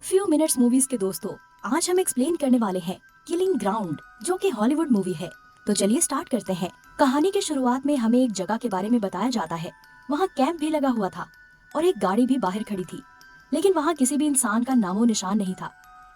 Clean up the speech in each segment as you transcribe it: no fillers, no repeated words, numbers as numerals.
Few minutes movies के दोस्तों, आज हम एक्सप्लेन करने वाले हैं किलिंग ग्राउंड, जो कि हॉलीवुड मूवी है। तो चलिए स्टार्ट करते हैं। कहानी की शुरुआत में हमें एक जगह के बारे में बताया जाता है। वहाँ कैंप भी लगा हुआ था और एक गाड़ी भी बाहर खड़ी थी, लेकिन वहाँ किसी भी इंसान का नामो निशान नहीं था।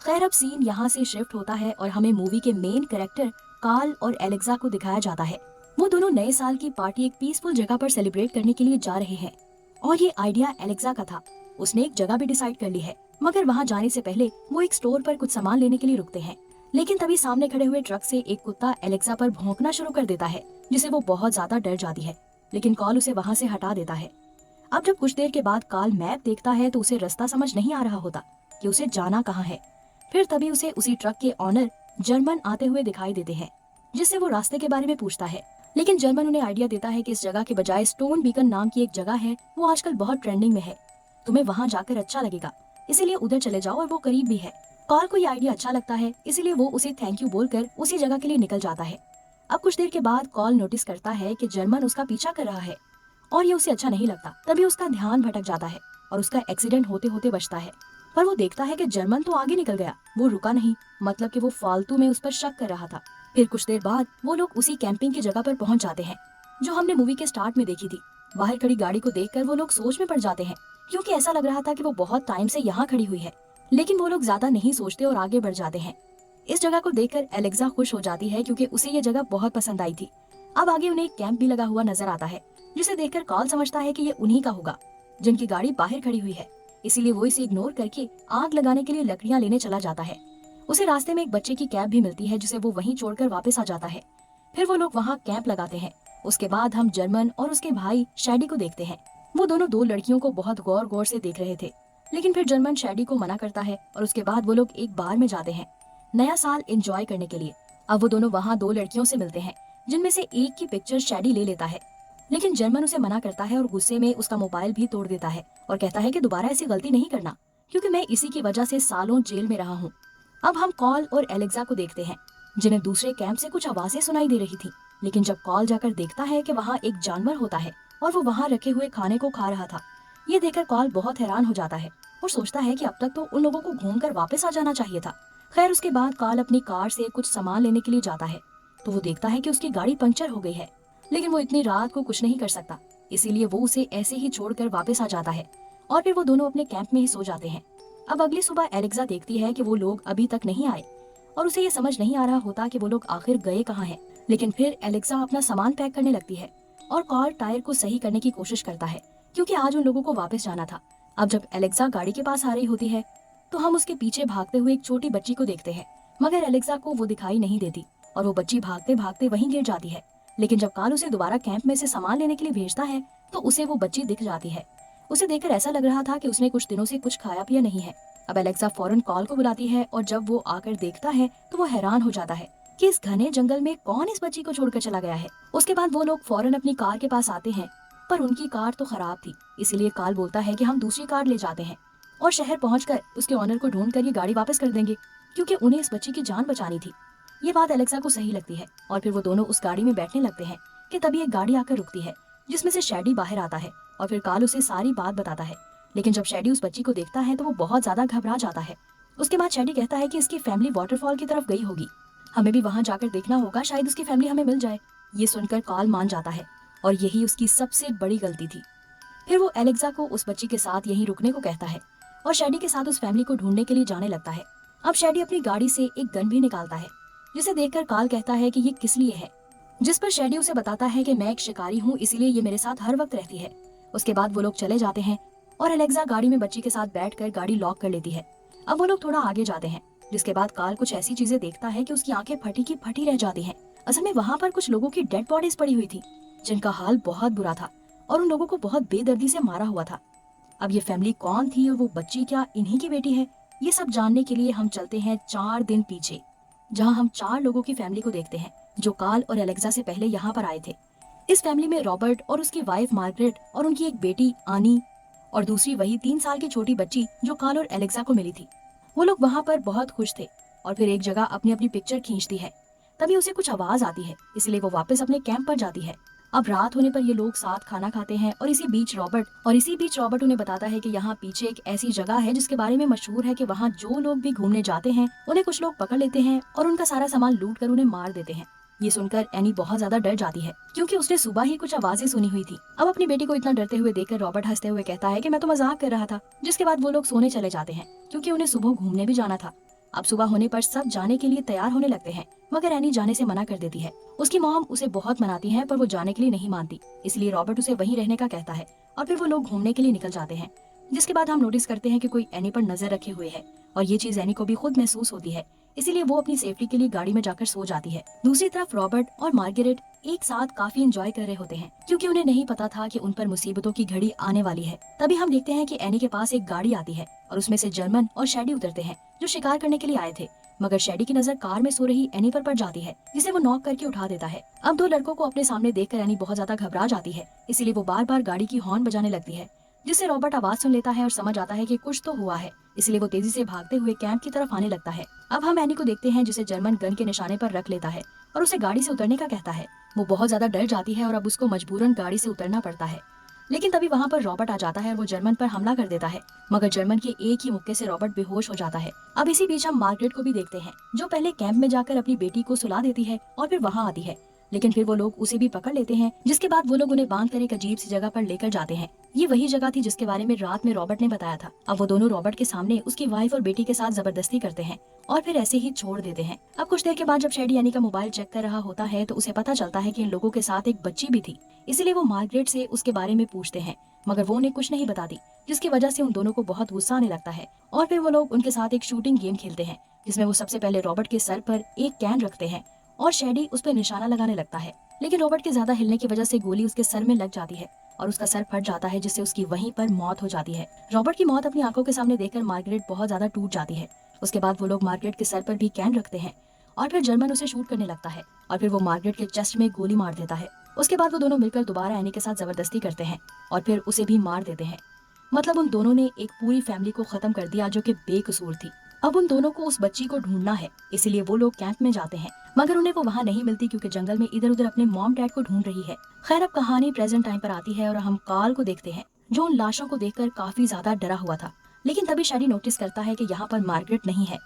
खैर, अब सीन यहाँ से शिफ्ट होता है और हमें मूवी के मेन कैरेक्टर कार्ल और एलेक्सा को दिखाया जाता है। वो दोनों नए साल की पार्टी एक पीसफुल जगह पर सेलिब्रेट करने के लिए जा रहे हैं और ये आइडिया एलेक्सा का था। उसने एक जगह भी डिसाइड कर ली है, मगर वहाँ जाने से पहले वो एक स्टोर पर कुछ सामान लेने के लिए रुकते हैं। लेकिन तभी सामने खड़े हुए ट्रक से एक कुत्ता एलेक्सा पर भौंकना शुरू कर देता है, जिसे वो बहुत ज्यादा डर जाती है। लेकिन कॉल उसे वहाँ से हटा देता है। अब जब कुछ देर के बाद कार्ल मैप देखता है तो उसे रास्ता समझ नहीं आ रहा होता कि उसे जाना कहाँ है। फिर तभी उसे उसी ट्रक के ऑनर जर्मन आते हुए दिखाई देते हैं, जिससे वो रास्ते के बारे में पूछता है। लेकिन जर्मन उन्हें आइडिया देता है कि इस जगह के बजाय स्टोन बीकन नाम की एक जगह है, वो आजकल बहुत ट्रेंडिंग में है, तुम्हें वहाँ जाकर अच्छा लगेगा, इसीलिए उधर चले जाओ और वो करीब भी है। कार्ल को ये आइडिया अच्छा लगता है, इसीलिए वो उसे थैंक यू बोलकर उसी जगह के लिए निकल जाता है। अब कुछ देर के बाद कार्ल नोटिस करता है कि जर्मन उसका पीछा कर रहा है और ये उसे अच्छा नहीं लगता। तभी उसका ध्यान भटक जाता है और उसका एक्सीडेंट होते होते बचता है। पर वो देखता है कि जर्मन तो आगे निकल गया, वो रुका नहीं, मतलब कि वो फालतू में उस पर शक कर रहा था। फिर कुछ देर बाद वो लोग उसी कैंपिंग की जगह पर पहुंच जाते हैं जो हमने मूवी के स्टार्ट में देखी थी। बाहर खड़ी गाड़ी को देखकर वो लोग सोच में पड़ जाते हैं, क्योंकि ऐसा लग रहा था कि वो बहुत टाइम से यहाँ खड़ी हुई है। लेकिन वो लोग ज्यादा नहीं सोचते और आगे बढ़ जाते हैं। इस जगह को देखकर एलेक्सा खुश हो जाती है, क्योंकि उसे ये जगह बहुत पसंद आई थी। अब आगे उन्हें एक कैंप भी लगा हुआ नजर आता है, जिसे देखकर कार्ल समझता है कि ये उन्हीं का होगा जिनकी गाड़ी बाहर खड़ी हुई है। इसीलिए वो इसे इग्नोर करके आग लगाने के लिए लकड़ियां लेने चला जाता है। उसे रास्ते में एक बच्चे की कैब भी मिलती है, जिसे वो वहीं छोड़कर वापस आ जाता है। फिर वो लोग वहाँ कैंप लगाते हैं। उसके बाद हम जर्मन और उसके भाई शैडी को देखते हैं। वो दोनों दो लड़कियों को बहुत गौर गौर से देख रहे थे, लेकिन फिर जर्मन शैडी को मना करता है और उसके बाद वो लोग एक बार में जाते हैं नया साल एंजॉय करने के लिए। अब वो दोनों वहाँ दो लड़कियों से मिलते हैं, जिनमें से एक की पिक्चर शैडी ले लेता है, लेकिन जर्मन उसे मना करता है और गुस्से में उसका मोबाइल भी तोड़ देता है और कहता है कि दोबारा ऐसी गलती नहीं करना, क्योंकि मैं इसी की वजह से सालों जेल में रहा हूँ। अब हम कॉल और एलेक्सा को देखते हैं, जिन्हें दूसरे कैंप से कुछ आवाजें सुनाई दे रही थी। लेकिन जब कॉल जाकर देखता है कि वहाँ एक जानवर होता है और वो वहाँ रखे हुए खाने को खा रहा था। ये देखकर कॉल बहुत हैरान हो जाता है और सोचता है कि अब तक तो उन लोगों को घूमकर वापस आ जाना चाहिए था। खैर, उसके बाद कॉल अपनी कार से कुछ सामान लेने के लिए जाता है तो वो देखता है कि उसकी गाड़ी पंचर हो गई है, लेकिन वो इतनी रात को कुछ नहीं कर सकता, इसीलिए वो उसे ऐसे ही छोड़कर वापस आ जाता है और फिर वो दोनों अपने कैंप में ही सो जाते हैं। अब अगली सुबह एलेक्सा देखती है कि वो लोग अभी तक नहीं आए और उसे ये समझ नहीं आ रहा होता कि वो लोग आखिर गए कहाँ हैं। लेकिन फिर एलेक्सा अपना सामान पैक करने लगती है और कार्ल टायर को सही करने की कोशिश करता है, क्योंकि आज उन लोगों को वापस जाना था। अब जब एलेक्सा गाड़ी के पास आ रही होती है तो हम उसके पीछे भागते हुए एक छोटी बच्ची को देखते हैं, मगर एलेक्सा को वो दिखाई नहीं देती और वो बच्ची भागते भागते वहीं गिर जाती है। लेकिन जब कार्ल उसे दोबारा कैंप में से सामान लेने के लिए भेजता है तो उसे वो बच्ची दिख जाती है। उसे देखकर ऐसा लग रहा था कि उसने कुछ दिनों से कुछ खाया पिया नहीं है। अब एलेक्सा फौरन कॉल को बुलाती है और जब वो आकर देखता है तो वो हैरान हो जाता है कि इस घने जंगल में कौन इस बच्ची को छोड़कर चला गया है। उसके बाद वो लोग फौरन अपनी कार के पास आते हैं, पर उनकी कार तो खराब थी, इसीलिए कार्ल बोलता है कि हम दूसरी कार ले जाते हैं और शहर पहुंचकर उसके ऑनर को ढूंढ कर ये गाड़ी वापस कर देंगे, क्योंकि उन्हें इस बच्ची की जान बचानी थी। ये बात एलेक्सा को सही लगती है और फिर वो दोनों उस गाड़ी में बैठने लगते हैं कि तभी एक गाड़ी आकर रुकती है, जिसमें से शैडी बाहर आता है और फिर कार्ल उसे सारी बात बताता है। लेकिन जब शैडी उस बच्ची को देखता है तो वो बहुत ज्यादा घबरा जाता है। उसके बाद शैडी कहता है कि इसकी फैमिली वाटरफॉल की तरफ गई होगी, हमें भी वहां जाकर देखना होगा, शायद उसकी फैमिली हमें मिल जाए। ये सुनकर कार्ल मान जाता है और यही उसकी सबसे बड़ी गलती थी। फिर वो एलेक्सा को उस बच्ची के साथ यहीं रुकने को कहता है और शैडी के साथ उस फैमिली को ढूंढने के लिए जाने लगता है। अब शैडी अपनी गाड़ी से एक गन भी निकालता है, जिसे देखकर कार्ल कहता है कि ये किस लिए है, जिस पर शैडी उसे बताता है कि मैं एक शिकारी हूँ, इसीलिए ये मेरे साथ हर वक्त रहती है। उसके बाद वो लोग चले जाते हैं और एलेक्सा गाड़ी में बच्ची के साथ बैठकर गाड़ी लॉक कर लेती है। अब वो लोग थोड़ा आगे जाते हैं, जिसके बाद कार्ल कुछ ऐसी चीजें देखता है कि उसकी आंखें फटी की फटी रह जाती हैं। असल में वहाँ पर कुछ लोगों की डेड बॉडीज पड़ी हुई थी, जिनका हाल बहुत बुरा था और उन लोगों को बहुत बेदर्दी से मारा हुआ था। अब ये फैमिली कौन थी और वो बच्ची क्या इन्हीं की बेटी है, ये सब जानने के लिए हम चलते हैं 4 दिन पीछे, जहाँ हम 4 लोगों की फैमिली को देखते हैं जो कार्ल और एलेक्सा से पहले यहाँ पर आए थे। इस फैमिली में रॉबर्ट और उसकी वाइफ मार्गरेट और उनकी एक बेटी आनी और दूसरी वही 3 साल की छोटी बच्ची जो कार्ल और एलेक्सा को मिली थी। वो लोग वहाँ पर बहुत खुश थे और फिर एक जगह अपनी अपनी पिक्चर खींचती है। तभी उसे कुछ आवाज आती है, इसलिए वो वापस अपने कैंप पर जाती है। अब रात होने पर ये लोग साथ खाना खाते हैं और इसी बीच रॉबर्ट उन्हें बताता है कि यहाँ पीछे एक ऐसी जगह है जिसके बारे में मशहूर है कि वहाँ जो लोग भी घूमने जाते हैं उन्हें कुछ लोग पकड़ लेते हैं और उनका सारा सामान लूट कर उन्हें मार देते हैं। ये सुनकर एनी बहुत ज्यादा डर जाती है क्योंकि उसने सुबह ही कुछ आवाजें सुनी हुई थी। अब अपनी बेटी को इतना डरते हुए देखकर रॉबर्ट हंसते हुए कहता है कि मैं तो मजाक कर रहा था। जिसके बाद वो लोग सोने चले जाते हैं क्योंकि उन्हें सुबह घूमने भी जाना था। अब सुबह होने पर सब जाने के लिए तैयार होने लगते हैं मगर एनी जाने से मना कर देती है। उसकी मॉम उसे बहुत मनाती है पर वो जाने के लिए नहीं मानती, इसलिए रॉबर्ट उसे वहीं रहने का कहता है और फिर वो लोग घूमने के लिए निकल जाते हैं। जिसके बाद हम नोटिस करते हैं कि कोई एनी पर नजर रखे हुए है और ये चीज एनी को भी खुद महसूस होती है, इसीलिए वो अपनी सेफ्टी के लिए गाड़ी में जाकर सो जाती है। दूसरी तरफ रॉबर्ट और मार्गरेट एक साथ काफी एंजॉय कर रहे होते हैं क्योंकि उन्हें नहीं पता था कि उन पर मुसीबतों की घड़ी आने वाली है। तभी हम देखते हैं कि एनी के पास एक गाड़ी आती है और उसमें से जर्मन और शैडी उतरते हैं जो शिकार करने के लिए आए थे। मगर शैडी की नजर कार में सो रही एनी पर पड़ जाती है जिसे वो नॉक करके उठा देता है। अब दो लड़कों को अपने सामने देखकर एनी बहुत ज्यादा घबरा जाती है, इसीलिए वो बार बार गाड़ी की हॉर्न बजाने लगती है जिससे रॉबर्ट आवाज सुन लेता है और समझ आता है कि कुछ तो हुआ है, इसलिए वो तेजी से भागते हुए कैंप की तरफ आने लगता है। अब हम एनी को देखते हैं जिसे जर्मन गन के निशाने पर रख लेता है और उसे गाड़ी से उतरने का कहता है। वो बहुत ज्यादा डर जाती है और अब उसको मजबूरन गाड़ी से उतरना पड़ता है। लेकिन तभी वहाँ पर रॉबर्ट आ जाता है और वो जर्मन पर हमला कर देता है, मगर जर्मन के एक ही मुक्के से रॉबर्ट बेहोश हो जाता है। अब इसी बीच हम मार्गरेट को भी देखते हैं जो पहले कैंप में जाकर अपनी बेटी को सुला देती है और फिर वहाँ आती है, लेकिन फिर वो लोग उसे भी पकड़ लेते हैं। जिसके बाद वो लोग उन्हें बांध कर एक अजीब सी जगह पर लेकर जाते हैं। ये वही जगह थी जिसके बारे में रात में रॉबर्ट ने बताया था। अब वो दोनों रॉबर्ट के सामने उसकी वाइफ और बेटी के साथ जबरदस्ती करते हैं और फिर ऐसे ही छोड़ देते हैं। अब कुछ देर के बाद जब शैडी एनी का मोबाइल चेक कर रहा होता है तो उसे पता चलता है कि इन लोगों के साथ एक बच्ची भी थी, इसीलिए वो मार्गरेट से उसके बारे में पूछते हैं मगर वो उन्हें कुछ नहीं बताती, जिसकी वजह से उन दोनों को बहुत गुस्सा आने लगता है। और फिर वो लोग उनके साथ एक शूटिंग गेम खेलते हैं जिसमें वो सबसे पहले रॉबर्ट के सर पर एक कैन रखते हैं और शैडी उस पर निशाना लगाने लगता है, लेकिन रॉबर्ट के ज्यादा हिलने की वजह से गोली उसके सर में लग जाती है और उसका सर फट जाता है जिससे उसकी वहीं पर मौत हो जाती है। रॉबर्ट की मौत अपनी आंखों के सामने देखकर मार्गरेट बहुत ज्यादा टूट जाती है। उसके बाद वो लोग मार्गरेट के सर पर भी कैन रखते हैं और फिर जर्मन उसे शूट करने लगता है और फिर वो मार्गरेट के चेस्ट में गोली मार देता है। उसके बाद वो दोनों मिलकर दोबारा एनी के साथ जबरदस्ती करते हैं और फिर उसे भी मार देते हैं। मतलब उन दोनों ने एक पूरी फैमिली को खत्म कर दिया जो कि बेकसूर थी। अब उन दोनों को उस बच्ची को ढूंढना है, इसीलिए वो लोग कैंप में जाते हैं मगर उन्हें वो वहाँ नहीं मिलती क्योंकि जंगल में इधर उधर अपने मॉम डैड को ढूंढ रही है। खैर अब कहानी प्रेजेंट टाइम पर आती है और हम कार्ल को देखते हैं जो उन लाशों को देखकर काफी ज्यादा डरा हुआ था। लेकिन तभी शैडी नोटिस करता है कि यहाँ पर मार्गरेट नहीं है,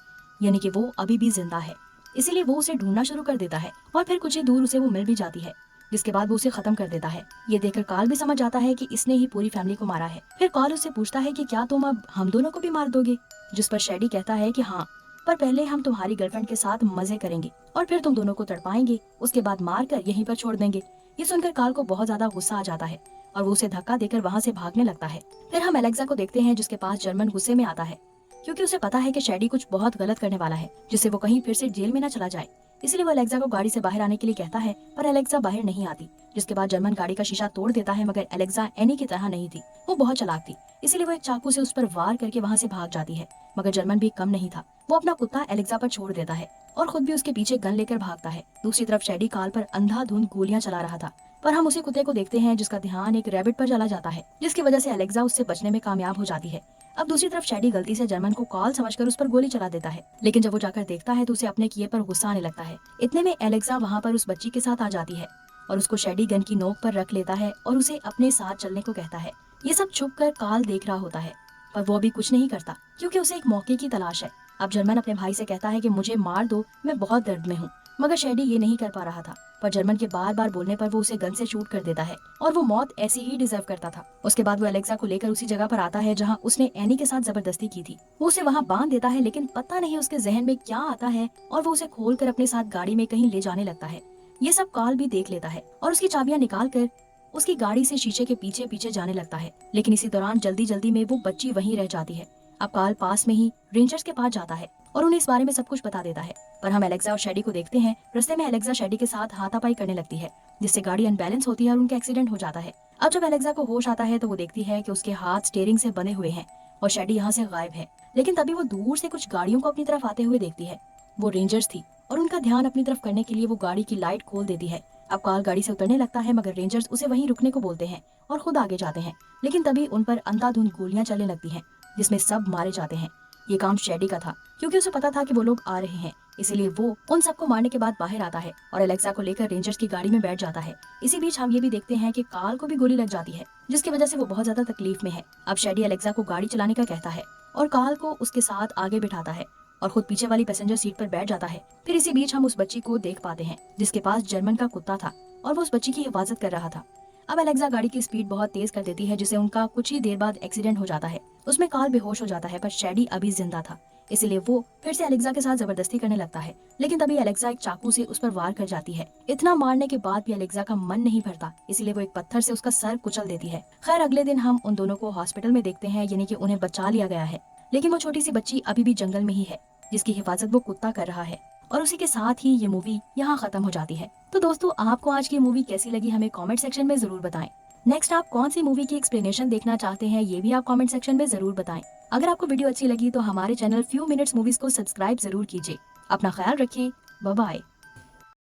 यानी कि वो अभी भी जिंदा है, इसीलिए वो उसे ढूंढना शुरू कर देता है और फिर कुछ ही दूर उसे वो मिल भी जाती है, जिसके बाद वो उसे खत्म कर देता है। ये देखकर कार्ल भी समझ जाता है कि इसने ही पूरी फैमिली को मारा है। फिर कार्ल उससे पूछता है कि क्या तुम अब हम दोनों को भी मार दोगे, जिस पर शैडी कहता है कि हाँ, पर पहले हम तुम्हारी गर्लफ्रेंड के साथ मजे करेंगे और फिर तुम दोनों को तड़पाएंगे, उसके बाद मार कर यहीं पर छोड़ देंगे। ये सुनकर कार्ल को बहुत ज्यादा गुस्सा आ जाता है और वो उसे धक्का देकर वहाँ से भागने लगता है। फिर हम एलेक्सा को देखते हैं जिसके पास जर्मन गुस्से में आता है क्योंकि उसे पता है कि शैडी कुछ बहुत गलत करने वाला है जिससे वो कहीं फिर से जेल में न चला जाए, इसलिए वो एलेक्सा को गाड़ी से बाहर आने के लिए कहता है पर एलेक्सा बाहर नहीं आती। जिसके बाद जर्मन गाड़ी का शीशा तोड़ देता है मगर एलेक्सा एनी की तरह नहीं थी, वो बहुत चालाक थी, इसीलिए वो एक चाकू से उस पर वार करके वहाँ से भाग जाती है। मगर जर्मन भी कम नहीं था, वो अपना कुत्ता एलेक्सा पर छोड़ देता है और खुद भी उसके पीछे गन लेकर भागता है। दूसरी तरफ शैडी कार्ल पर अंधाधुंध गोलियां चला रहा था, पर हम उसी कुत्ते को देखते हैं जिसका ध्यान एक रैबिट पर चला जाता है, जिसकी वजह से एलेक्सा उससे बचने में कामयाब हो जाती है। अब दूसरी तरफ शैडी गलती से जर्मन को कार्ल समझकर उस पर गोली चला देता है, लेकिन जब वो जाकर देखता है तो उसे अपने किए पर गुस्सा आने लगता है। इतने में एलेक्सा वहाँ पर उस बच्ची के साथ आ जाती है और उसको शैडी गन की नोक पर रख लेता है और उसे अपने साथ चलने को कहता है। ये सब छुप कर कार्ल देख रहा होता है पर वो अभी कुछ नहीं करता क्योंकि उसे एक मौके की तलाश है। अब जर्मन अपने भाई से कहता है कि मुझे मार दो, मैं बहुत दर्द में हूँ, मगर शैडी ये नहीं कर पा रहा था, पर जर्मन के बार बार बोलने पर वो उसे गन से शूट कर देता है और वो मौत ऐसी ही डिजर्व करता था। उसके बाद वो एलेक्सा को लेकर उसी जगह पर आता है जहाँ उसने एनी के साथ जबरदस्ती की थी। वो उसे वहाँ बांध देता है, लेकिन पता नहीं उसके जहन में क्या आता है और वो उसे खोल कर अपने साथ गाड़ी में कहीं ले जाने लगता है। ये सब कार्ल भी देख लेता है और उसकी चाबियां निकाल कर उसकी गाड़ी से शीशे के पीछे पीछे जाने लगता है, लेकिन इसी दौरान जल्दी जल्दी में वो बच्ची वहीं रह जाती है। अब कार्ल पास में ही रेंजर्स के पास जाता है और उन्हें इस बारे में सब कुछ बता देता है, पर हम एलेक्सा और शैडी को देखते हैं। रास्ते में एलेक्सा शैडी के साथ हाथापाई करने लगती है जिससे गाड़ी अनबैलेंस होती है और उनका एक्सीडेंट हो जाता है। अब जब एलेक्सा को होश आता है तो वो देखती है कि उसके हाथ स्टीयरिंग से बंधे हुए हैं और शैडी यहाँ से गायब है, लेकिन तभी वो दूर से कुछ गाड़ियों को अपनी तरफ आते हुए देखती है। वो रेंजर्स थी और उनका ध्यान अपनी तरफ करने के लिए वो गाड़ी की लाइट खोल देती है। अब कार्ल गाड़ी से उतरने लगता है मगर रेंजर्स उसे वहीं रुकने को बोलते हैं और खुद आगे जाते हैं, लेकिन तभी उन पर अंधाधुंध गोलियां चलने लगती हैं जिसमें सब मारे जाते हैं। ये काम शेडी का था क्योंकि उसे पता था कि वो लोग आ रहे हैं, इसीलिए वो उन सबको मारने के बाद बाहर आता है और एलेक्सा को लेकर रेंजर्स की गाड़ी में बैठ जाता है। इसी बीच हम ये भी देखते हैं कि कार्ल को भी गोली लग जाती है, जिसकी वजह से वो बहुत ज्यादा तकलीफ में है। अब शेडी एलेक्सा को गाड़ी चलाने का कहता है और कार्ल को उसके साथ आगे बिठाता है और खुद पीछे वाली पैसेंजर सीट पर बैठ जाता है। फिर इसी बीच हम उस बच्ची को देख पाते हैं जिसके पास जर्मन का कुत्ता था और वो उस बच्ची की हिफाजत कर रहा था। अब एलेक्सा गाड़ी की स्पीड बहुत तेज कर देती है, जिससे उनका कुछ ही देर बाद एक्सीडेंट हो जाता है। उसमें कार्ल बेहोश हो जाता है, पर शेडी अभी जिंदा था, इसीलिए वो फिर से एलेक्सा के साथ जबरदस्ती करने लगता है। लेकिन तभी एलेक्सा एक चाकू से उस पर वार कर जाती है। इतना मारने के बाद भी एलेक्सा का मन नहीं भरता, इसीलिए वो एक पत्थर से उसका सर कुचल देती है। खैर अगले दिन हम उन दोनों को हॉस्पिटल में देखते हैं, यानी कि उन्हें बचा लिया गया है। लेकिन वो छोटी सी बच्ची अभी भी जंगल में ही है, जिसकी हिफाजत वो कुत्ता कर रहा है। और उसी के साथ ही ये मूवी यहाँ खत्म हो जाती है। तो दोस्तों, आपको आज की मूवी कैसी लगी हमें कमेंट सेक्शन में जरूर बताएं। नेक्स्ट आप कौन सी मूवी की एक्सप्लेनेशन देखना चाहते हैं, ये भी आप कमेंट सेक्शन में जरूर बताएं। अगर आपको वीडियो अच्छी लगी तो हमारे चैनल फ्यू मिनट्स मूवीज को सब्सक्राइब जरूर कीजिए। अपना ख्याल रखें, बाय बाय।